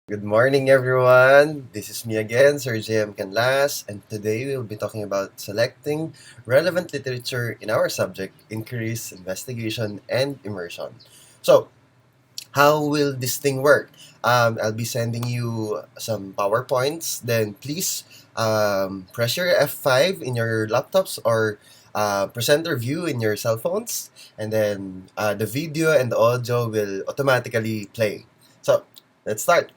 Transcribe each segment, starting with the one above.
Good morning, everyone. This is me again, Sir JM Canlas, and today we'll be talking about selecting relevant literature in our subject, inquiries, investigation, and immersion. So, how will this thing work? I'll be sending you some PowerPoints. Then please press your F5 in your laptops or presenter view in your cell phones, and then the video and the audio will automatically play. So, let's start.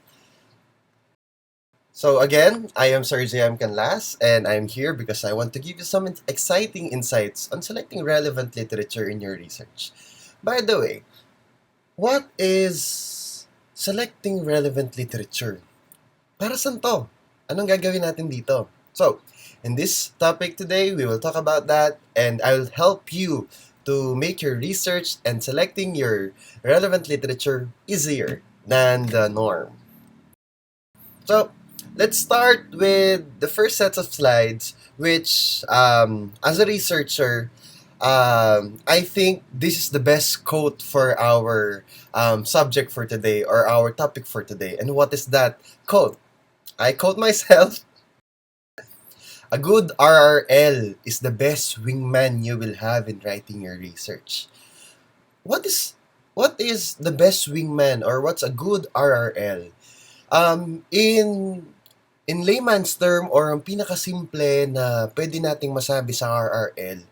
So again, I am Sir JM Canlas, and I'm here because I want to give you some exciting insights on selecting relevant literature in your research. By the way, what is selecting relevant literature? Para saan to? Anong gagawin natin dito? So, in this topic today, we will talk about that, and I'll help you to make your research and selecting your relevant literature easier than the norm. So, let's start with the first set of slides, which, as a researcher, I think this is the best quote for our subject for today or our topic for today. And what is that quote? I quote myself: a good RRL is the best wingman you will have in writing your research. What is what is the best wingman, or what's a good RRL? In layman's term, or ang pinakasimple na pwede nating masabi sa RRL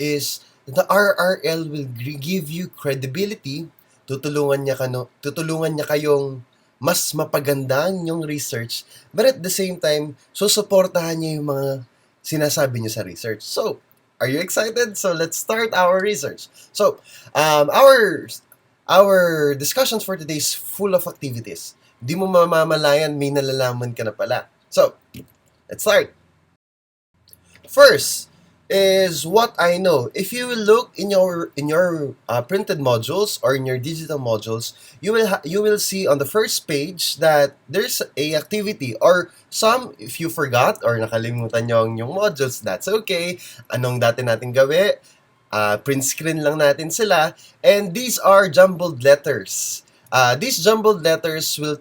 is the RRL will give you credibility, tutulungan niya kayong mas mapaganda ang inyong research, but at the same time, susuportahan niya yung mga sinasabi niyo sa research. So, are you excited? So, let's start our research. So, our discussions for today is full of activities. Di mo mamamalayan, may nalalaman ka na pala. So, let's start. First is what I know. If you will look in your printed modules or in your digital modules, you will see on the first page that there's a activity, or some, if you forgot or nakalimutan nyo yung modules, that's okay. Anong dati natin gawi? Print screen lang natin sila, and these are jumbled letters. These jumbled letters will,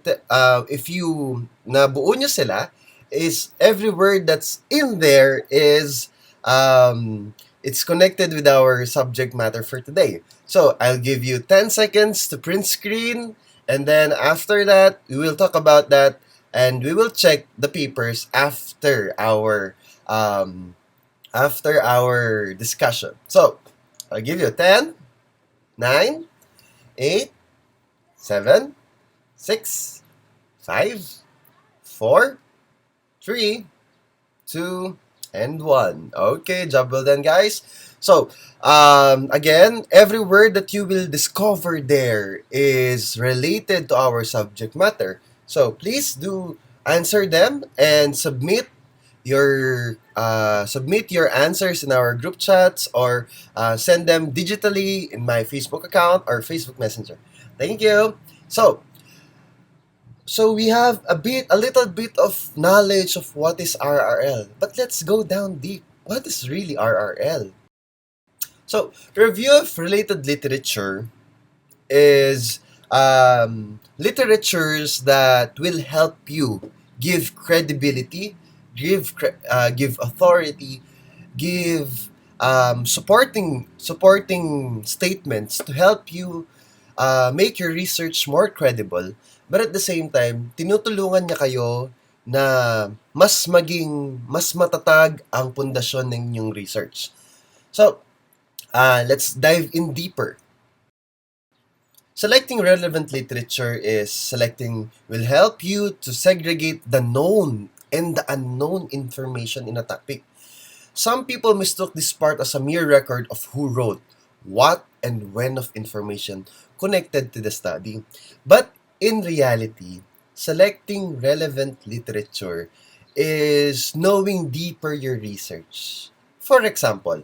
if you nabuo nyo sila, is every word that's in there is, it's connected with our subject matter for today. So, I'll give you 10 seconds to print screen, and then after that, we will talk about that, and we will check the papers after our discussion. So, I'll give you 10, 9, 8, 7, 6, 5, 4, 3, 2, and 1. Okay, job well done, guys. So, again, every word that you will discover there is related to our subject matter. So, please do answer them and submit your answers in our group chats, or send them digitally in my Facebook account or Facebook Messenger. Thank you. So we have a little bit of knowledge of what is RRL, but let's go down deep. What is really RRL? So, review of related literature is literatures that will help you give credibility, give authority, give supporting statements to help you make your research more credible, but at the same time, tinutulungan niya kayo na mas matatag ang pundasyon ng inyong research. So, let's dive in deeper. Selecting relevant literature will help you to segregate the known and the unknown information in a topic. Some people mistook this part as a mere record of who wrote what and when of information connected to the study. But in reality, selecting relevant literature is knowing deeper your research. For example,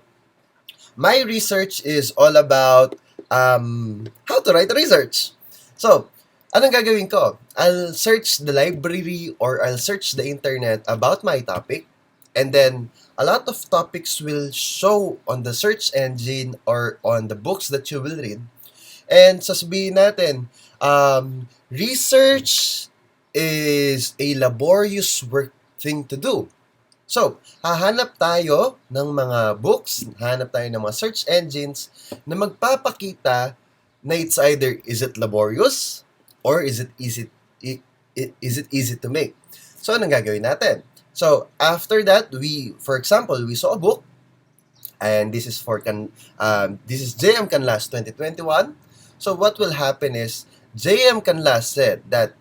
my research is all about how to write research. So, anong gagawin ko? I'll search the library or I'll search the internet about my topic, and then a lot of topics will show on the search engine or on the books that you will read. And sasabihin natin, research is a laborious work thing to do. So, hahanap tayo ng mga books, hahanap tayo ng mga search engines na magpapakita na it's either is it laborious or is it easy to make. So, anong gagawin natin? So, after that, for example, we saw a book, and this is JM Canlas 2021. So, what will happen is JM Canlas said that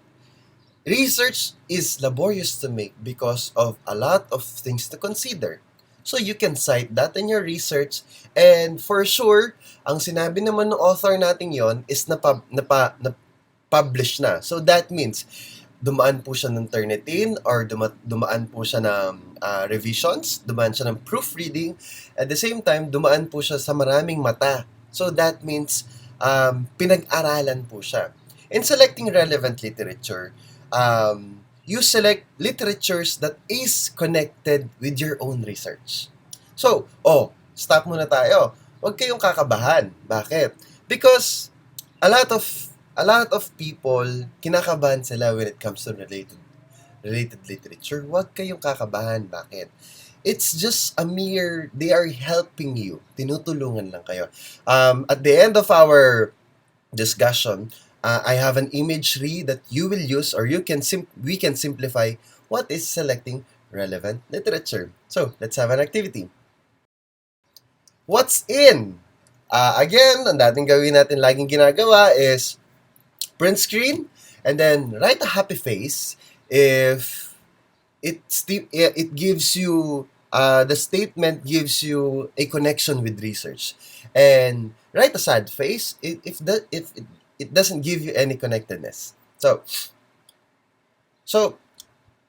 research is laborious to make because of a lot of things to consider. So you can cite that in your research, and for sure, ang sinabi naman ng author natin yon is na-publish na. So that means dumaan po siya ng Turnitin or dumaan po siya ng revisions, dumaan siya ng proofreading, at the same time, dumaan po siya sa maraming mata. So that means pinag-aralan po siya. In selecting relevant literature, you select literatures that is connected with your own research. So, stop muna tayo. Huwag kayong kakabahan. Bakit? Because a lot of people kinakabahan sila when it comes to related literature. Huwag kayong kakabahan. Bakit? It's just they are helping you. Tinutulungan lang kayo. At the end of our discussion, I have an imagery that you will use, or we can simplify what is selecting relevant literature. So, let's have an activity. What's in? Again, ang dating gawin natin laging ginagawa is print screen and then write a happy face if it gives you the statement gives you a connection with research, and write a sad face if it doesn't give you any connectedness. So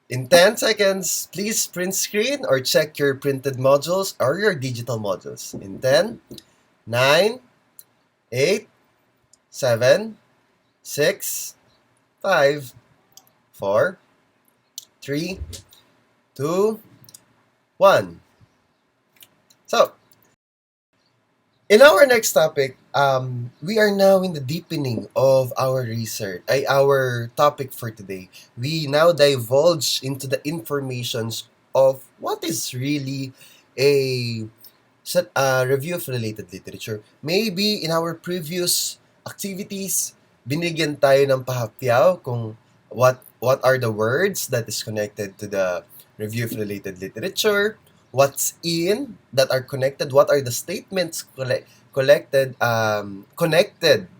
in 10 seconds, please print screen or check your printed modules or your digital modules. In 10, 9, 8, 7, 6, 5, 4, 3, 2, 1. So, in our next topic, we are now in the deepening of our research. Our topic for today. We now divulge into the informations of what is really a review of related literature. Maybe in our previous activities, binigyan tayo ng pahapyaw kung what are the words that is connected to the review of related literature, what's in that are connected, what are the statements connected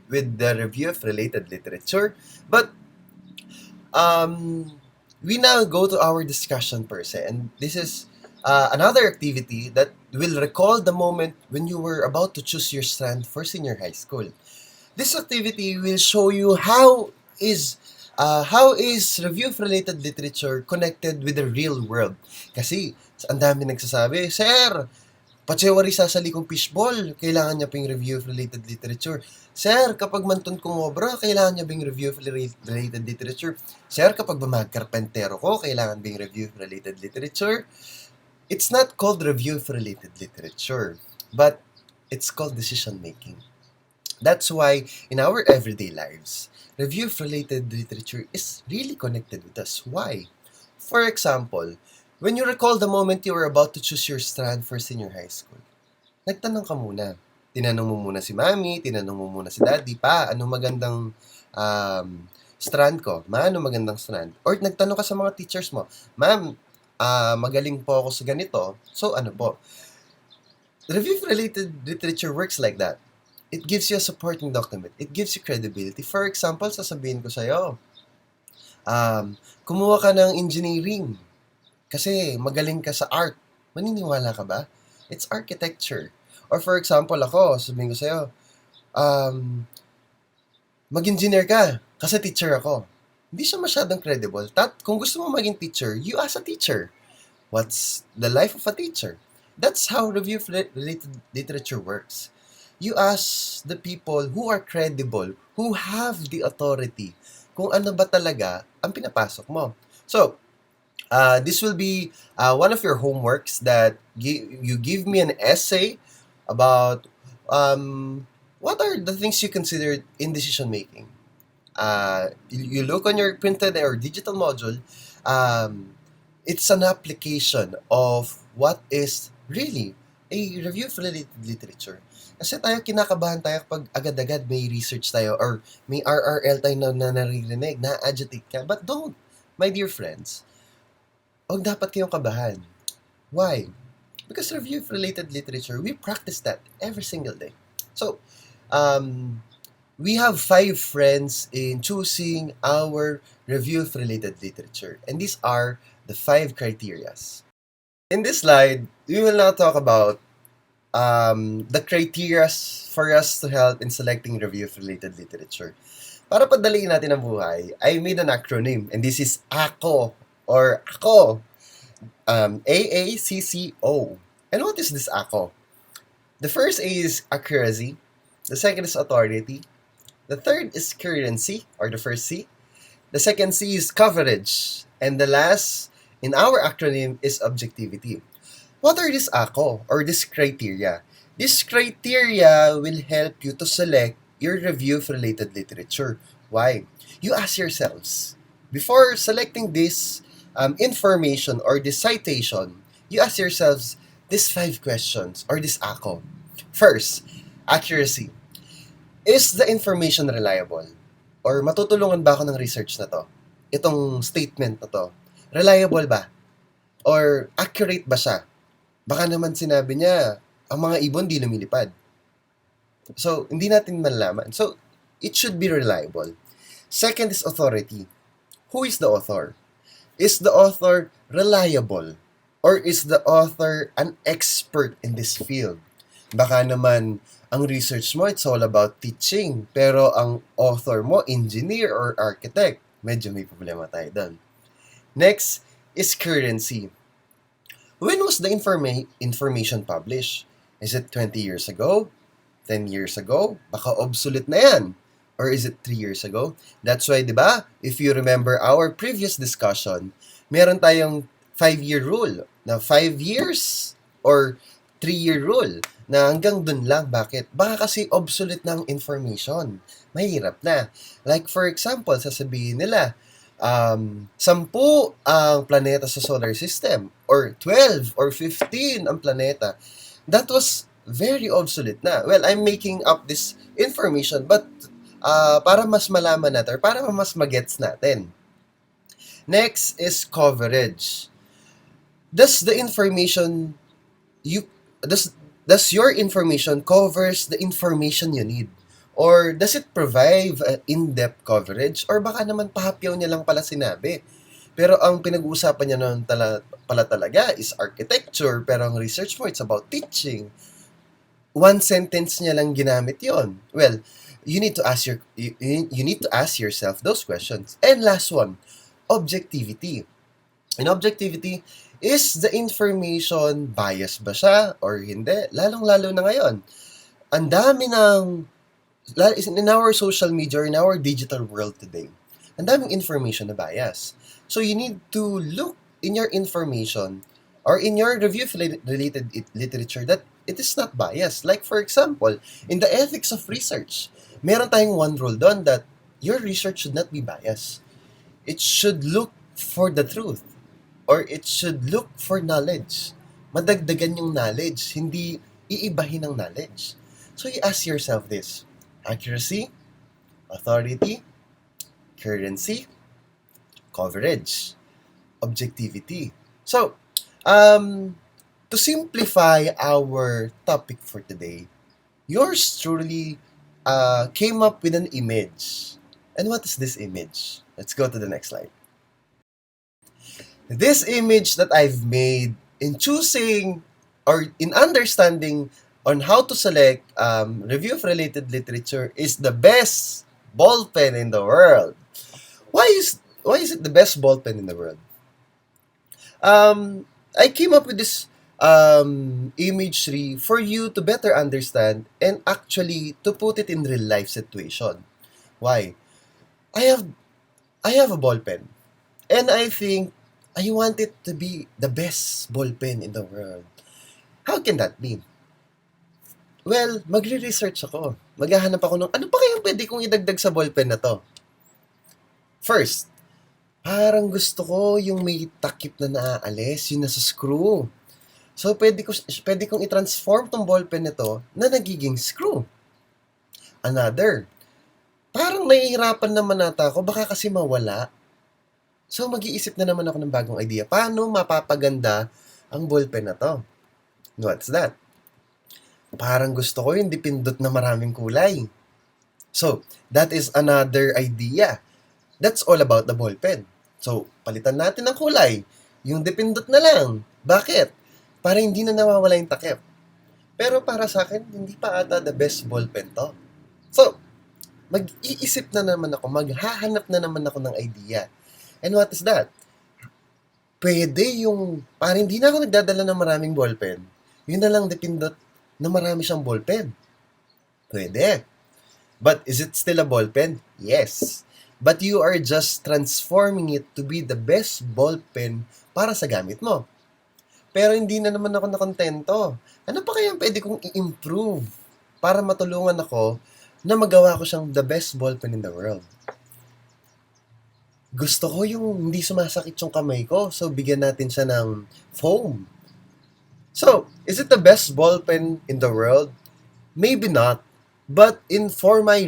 with the review of related literature. But we now go to our discussion per se, and this is another activity that will recall the moment when you were about to choose your strand for senior high school. This activity will show you how is review of related literature connected with the real world. Kasi ang dami nagsasabi, Sir, Patsewari sasali kong fishball, kailangan niya ping review of related literature. Sir, kapag mantun kong obra, kailangan niya bing review of related literature. Sir, kapag bumagkarpentero ko, kailangan bing review of related literature. It's not called review of related literature, but it's called decision making. That's why in our everyday lives, review of related literature is really connected with us. Why? For example, when you recall the moment you were about to choose your strand for senior high school, nagtanong ka muna. Tinanong mo muna si mami, tinanong mo muna si daddy, pa, anong magandang strand ko? Ma, anong magandang strand? Or nagtanong ka sa mga teachers mo, ma'am, magaling po ako sa ganito, so ano po? Review of related literature works like that. It gives you a supporting document. It gives you credibility. For example, sasabihin ko sa'yo, kumuha ka ng engineering kasi magaling ka sa art. Maniniwala ka ba? It's architecture. Or for example, ako, sabihin ko sa'yo, mag-engineer ka kasi teacher ako. Hindi siya masyadong credible. Kung gusto mo maging teacher, you ask a teacher. What's the life of a teacher? That's how review of related literature works. You ask the people who are credible, who have the authority, kung ano ba talaga ang pinapasok mo. So, this will be one of your homeworks that you give me an essay about what are the things you consider in decision making. You look on your printed or digital module, um, it's an application of what is really a review of related literature. Kasi tayo kinakabahan tayo kapag agad-agad may research tayo or may RRL tayo na naririnig, na-agitate ka. But don't, my dear friends. Huwag dapat kayong kabahan. Why? Because review of related literature, we practice that every single day. So, um, we have 5 friends in choosing our review of related literature. And these are the 5 criterias. In this slide, we will now talk about the criteria for us to help in selecting review of related literature. Para padaliin natin ang buhay, I made an acronym, and this is ACO, or ACO, AACCO. And what is this ACO? The first A is accuracy, the second is authority, the third is currency, or the first C, the second C is coverage, and the last in our acronym is objectivity. What are these ACO, or this criteria? This criteria will help you to select your review of related literature. Why? You ask yourselves, before selecting this information or this citation, you ask yourselves these 5 questions or this ACO. First, accuracy. Is the information reliable? Or matutulungan ba ako ng research na to? Itong statement na to, reliable ba? Or accurate ba siya? Baka naman sinabi niya, ang mga ibon di lumilipad. So, hindi natin malalaman. So, it should be reliable. Second is authority. Who is the author? Is the author reliable? Or is the author an expert in this field? Baka naman, ang research mo, it's all about teaching. Pero ang author mo, engineer or architect. Medyo may problema tayo doon. Next is currency. When was the information published? Is it 20 years ago? 10 years ago? Baka obsolete na yan. Or is it 3 years ago? That's why, di ba, if you remember our previous discussion, meron tayong 5-year rule na 5 years or 3-year rule na hanggang dun lang. Bakit? Baka kasi obsolete na ang information. Mahirap na. Like for example, sasabihin nila, 10 ang planeta sa solar system or 12 or 15 ang planeta. That was very obsolete na. Well, I'm making up this information but para mas malaman natin or para mas magets natin. Next is coverage. Does the information does your information covers the information you need? Or does it provide in-depth coverage? Or baka naman pahapyaw niya lang pala sinabi. Pero ang pinag-uusapan niya noon pala talaga is architecture, pero ang research mo, it's about teaching. One sentence niya lang ginamit yon. Well, you need to ask yourself those questions. And last one, objectivity. In objectivity, is the information biased ba siya or hindi? Lalong-lalo na ngayon. Ang dami ng in our social media or in our digital world today, ang daming information na bias. So you need to look in your information or in your review of related literature that it is not biased. Like for example, in the ethics of research, meron tayong one rule doon that your research should not be biased. It should look for the truth or it should look for knowledge. Madagdagan yung knowledge, hindi iibahin ang knowledge. So you ask yourself this: accuracy, authority, currency, coverage, objectivity. So, to simplify our topic for today, yours truly came up with an image. And what is this image? Let's go to the next slide. This image that I've made in choosing or in understanding on how to select review of related literature is the best ball pen in the world. Why is it the best ball pen in the world? I came up with this imagery for you to better understand and actually to put it in real life situation. Why? I have a ball pen, and I think I want it to be the best ball pen in the world. How can that be? Well, magre-research ako. Maghahanap ako ng ano pa kayang pwede kong idagdag sa ballpen na to. First, parang gusto ko yung may takip na naaalis, yung nasa screw. So, pwede kong i-transform tong ballpen nito na nagiging screw. Another, parang nahihirapan naman ata ako, baka kasi mawala. So, mag-iisip na naman ako ng bagong idea. Paano mapapaganda ang ballpen na to? What's that? Parang gusto ko yung dipindot na maraming kulay. So, that is another idea. That's all about the ballpen. So, palitan natin ng kulay. Yung dipindot na lang. Bakit? Para hindi na nawawala yung takip. Pero para sa akin, hindi pa ata the best ballpen to. So, mag-iisip na naman ako, maghahanap na naman ako ng idea. And what is that? Pwede yung, parang hindi na ako nagdadala ng maraming ballpen. Yun na lang dipindot na marami siyang ballpen. Pwede. But is it still a ballpen? Yes. But you are just transforming it to be the best ballpen para sa gamit mo. Pero hindi na naman ako nakontento. Ano pa kaya pwede kong i-improve para matulungan ako na magawa ko siyang the best ballpen in the world? Gusto ko yung hindi sumasakit yung kamay ko, so bigyan natin siya ng foam. So, is it the best ballpen in the world? Maybe not. But for my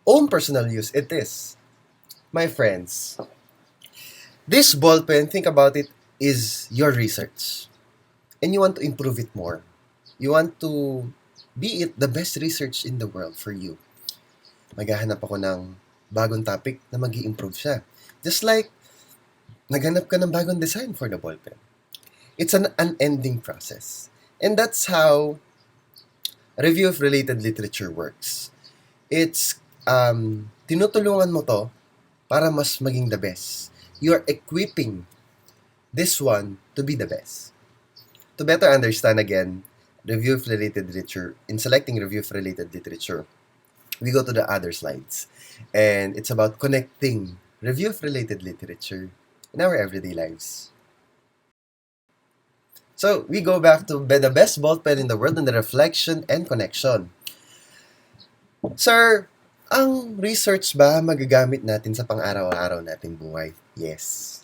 own personal use, it is. My friends, this ballpen, think about it, is your research. And you want to improve it more. You want to be it the best research in the world for you. Maghahanap ako ng bagong topic na mag-i-improve siya. Just like, naghanap ka ng bagong design for the ballpen. It's an unending process. And that's how review of related literature works. It's, tinutulungan mo to para mas maging the best. You're equipping this one to be the best. To better understand again, review of related literature, in selecting review of related literature, we go to the other slides. And it's about connecting review of related literature in our everyday lives. So, we go back to the best ballpen in the world and the reflection and connection. Sir, ang research ba magagamit natin sa pang-araw-araw nating buhay? Yes.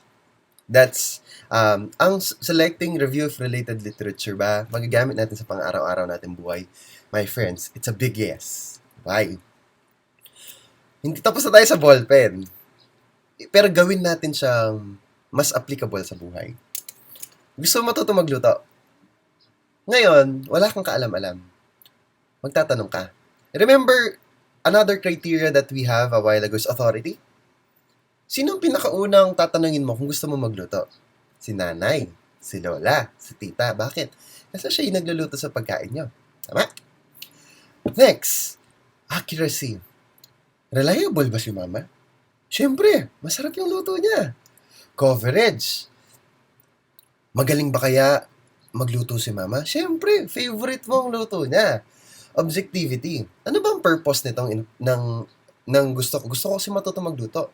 That's, ang selecting review of related literature ba magagamit natin sa pang-araw-araw nating buhay? My friends, it's a big yes. Why? Hindi tapos na tayo sa ballpen. Pero gawin natin siyang mas applicable sa buhay. Gusto mo matuto magluto? Ngayon, wala kang kaalam-alam. Magtatanong ka. Remember, another criteria that we have a while ago is authority. Sino ang pinakaunang tatanungin mo kung gusto mo magluto? Si nanay, si lola, si tita. Bakit? Kasi siya yung nagluluto sa pagkain nyo. Tama? Next, accuracy. Reliable ba si mama? Siyempre, masarap yung luto niya. Coverage. Magaling ba kaya magluto si mama? Siyempre, favorite mo ang luto niya. Objectivity. Ano ba ang purpose nitong ng gusto ko? Gusto ko kasi matuto magluto.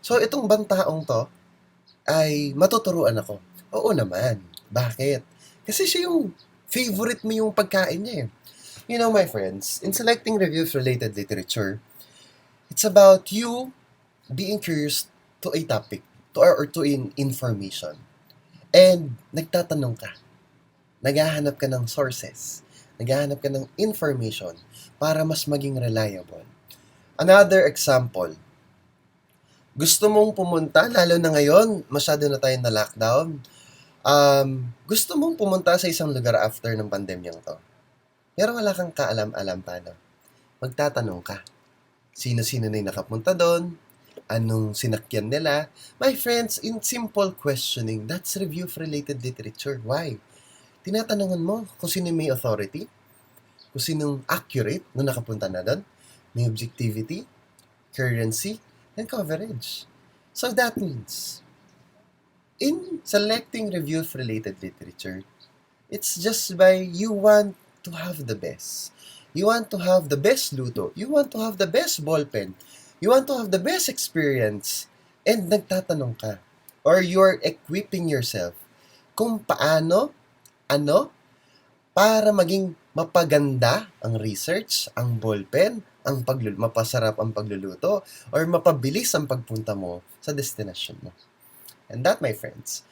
So, itong bantaong to ay matuturuan ako. Oo naman. Bakit? Kasi siya yung favorite mo yung pagkain niya eh. You know, my friends, in selecting reviews related literature, it's about you being curious to a topic or to an information. And nagtatanong ka. Naghahanap ka ng sources. Naghahanap ka ng information para mas maging reliable. Another example, gusto mong pumunta, lalo na ngayon, masyado na tayo na lockdown, gusto mong pumunta sa isang lugar after ng pandemyang to. Pero wala kang kaalam-alam paano. Magtatanong ka. Sino-sino na yung nakapunta doon? Anong sinakyan nila? My friends, in simple questioning, that's review of related literature. Why? Tinatanungan mo kung sino may authority, kung sinong accurate nung nakapunta na doon, may objectivity, currency, and coverage. So that means, in selecting review of related literature, it's just by you want to have the best. You want to have the best luto. You want to have the best ballpen. You want to have the best experience. And nagtatanong ka. Or you're equipping yourself kung paano, ano, para maging mapaganda ang research, ang ballpen, mapasarap ang pagluluto, or mapabilis ang pagpunta mo sa destination mo. And that, my friends,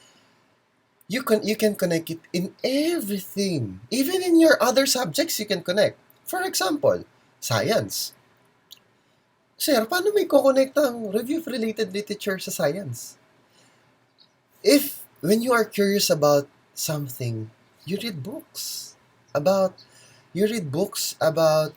you can connect it in everything. Even in your other subjects, you can connect. For example, science. Sir, paano may kukonect ang review-related literature sa science? If, when you are curious about something, you read books about,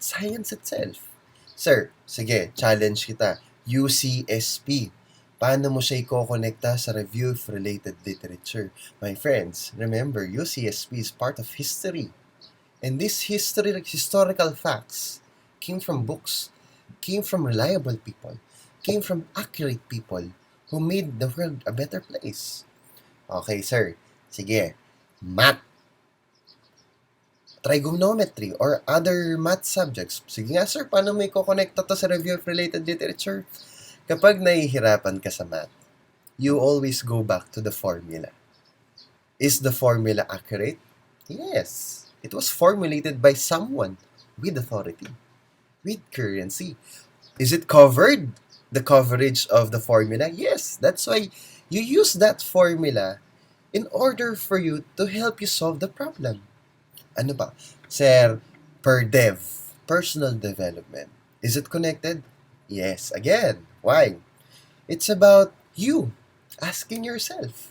science itself. Sir, sige, challenge kita. UCSP. Paano mo siya i-connecta sa review-related literature? My friends, remember, UCSP is part of history. And these historical facts came from books, came from reliable people, came from accurate people who made the world a better place. Okay, sir. Sige. Math. Trigonometry or other math subjects. Sige nga, sir. Paano may kukonekta to sa review of related literature? Kapag nahihirapan ka sa math, you always go back to the formula. Is the formula accurate? Yes. It was formulated by someone with authority, with currency. Is it covered? The coverage of the formula? Yes. That's why you use that formula in order for you to help you solve the problem. Ano ba? Sir, per dev, personal development. Is it connected? Yes. Again, why? It's about you asking yourself,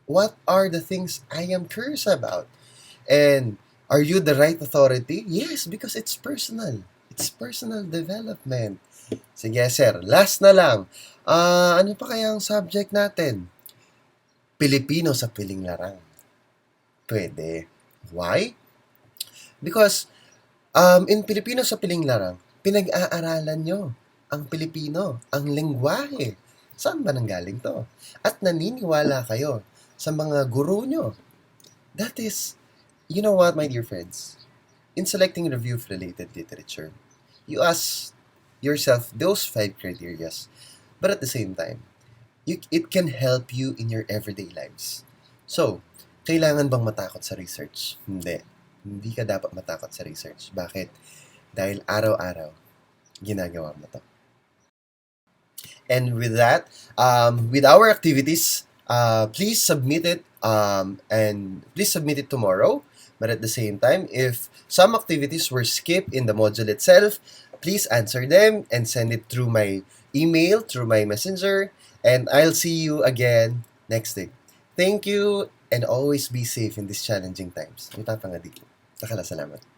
what are the things I am curious about? And are you the right authority? Yes, because it's personal. It's personal development. Sige, sir. Last na lang. Ano pa kaya ang subject natin? Pilipino sa piling larang. Pwede. Why? Because in Pilipino sa piling larang, pinag-aaralan nyo ang Pilipino, ang lengguwahe. Saan ba nanggaling to? At naniniwala kayo sa mga guru nyo. That is, you know what, my dear friends? In selecting review-related literature, you ask yourself those 5 criteria. But at the same time, it can help you in your everyday lives. So, kailangan bang matakot sa research? Hindi. Hindi ka dapat matakot sa research. Bakit? Dahil araw-araw, ginagawa mo to. And with that, with our activities, please submit it and please submit it tomorrow. But at the same time, if some activities were skipped in the module itself, please answer them and send it through my email, through my messenger, and I'll see you again next day. Thank you, and always be safe in these challenging times. May tapang nga dito. Salamat.